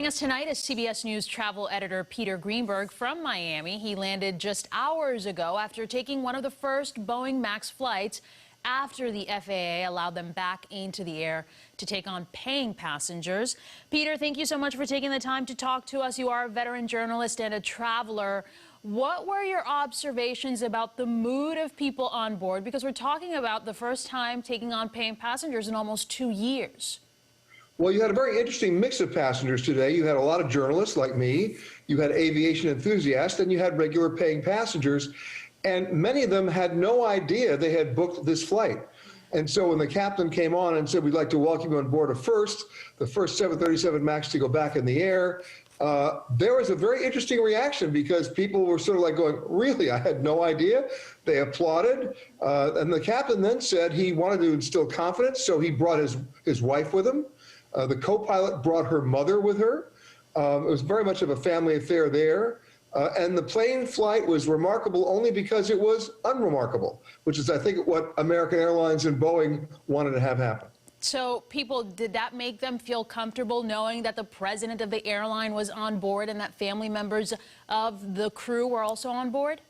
Joining us tonight is CBS News travel editor Peter Greenberg from Miami. He landed just hours ago after taking one of the first Boeing MAX flights after the FAA allowed them back into the air to take on paying passengers. Peter, thank you so much for taking the time to talk to us. You are a veteran journalist and a traveler. What were your observations about the mood of people on board? Because we're talking about the first time taking on paying passengers in almost 2 years. Well, you had a very interesting mix of passengers today. You had a lot of journalists like me, you had aviation enthusiasts, and you had regular paying passengers. And many of them had no idea they had booked this flight. And so when the captain came on and said, "We'd like to welcome you on board the first 737 MAX to go back in the air," there was a very interesting reaction because people were sort of like going, "Really? I had no idea." They applauded. And the captain then said he wanted to instill confidence, so he brought his wife with him. The co-pilot brought her mother with her. It was very much of a family affair there. And the plane flight was remarkable only because it was unremarkable, which is, I think, what American Airlines and Boeing wanted to have happen. So did that make them feel comfortable knowing that the president of the airline was on board and that family members of the crew were also on board?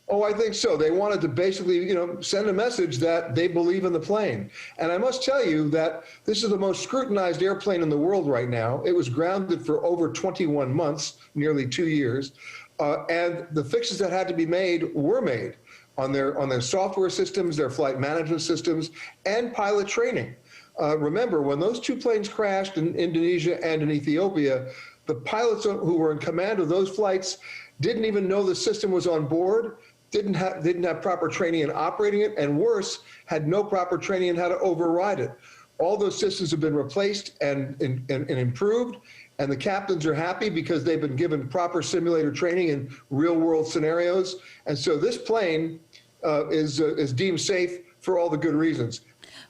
Oh, I think so. They wanted to basically, send a message that they believe in the plane. And I must tell you that this is the most scrutinized airplane in the world right now. It was grounded for over 21 months, nearly 2 years. And the fixes that had to be made were made on their software systems, their flight management systems, and pilot training. Remember, when those two planes crashed in Indonesia and in Ethiopia, the pilots who were in command of those flights didn't even know the system was on board, didn't have proper training in operating it, and worse, had no proper training in how to override it. All those systems have been replaced and improved, and the captains are happy because they've been given proper simulator training in real-world scenarios. And so this plane is deemed safe for all the good reasons.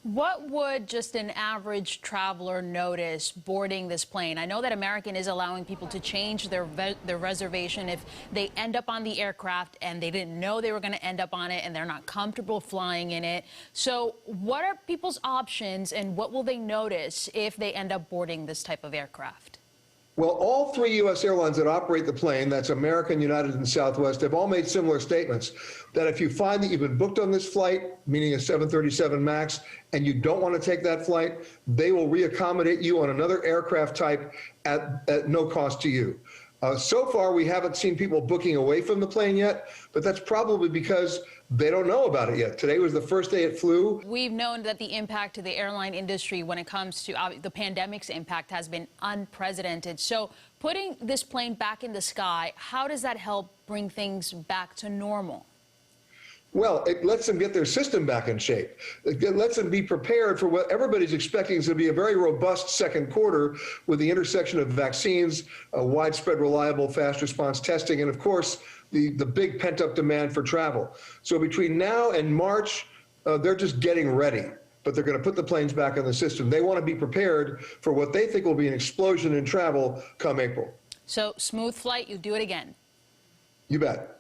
What would just an average traveler notice boarding this plane? I know that American is allowing people to change their reservation if they end up on the aircraft and they didn't know they were going to end up on it and they're not comfortable flying in it. So what are people's options and what will they notice if they end up boarding this type of aircraft? Well, all three U.S. airlines that operate the plane, that's American, United, and Southwest, have all made similar statements that if you find that you've been booked on this flight, meaning a 737 MAX, and you don't want to take that flight, they will reaccommodate you on another aircraft type at no cost to you. So far, we haven't seen people booking away from the plane yet, but that's probably because they don't know about it yet. Today was the first day it flew. We've known that the impact to the airline industry when it comes to the pandemic's impact has been unprecedented. So putting this plane back in the sky, how does that help bring things back to normal? Well, it lets them get their system back in shape. It lets them be prepared for what everybody's expecting is to be a very robust second quarter with the intersection of vaccines, widespread, reliable, fast response testing, and of course, the big pent-up demand for travel. So between now and March, they're just getting ready, but they're going to put the planes back in the system. They want to be prepared for what they think will be an explosion in travel come April. So smooth flight, you do it again. You bet.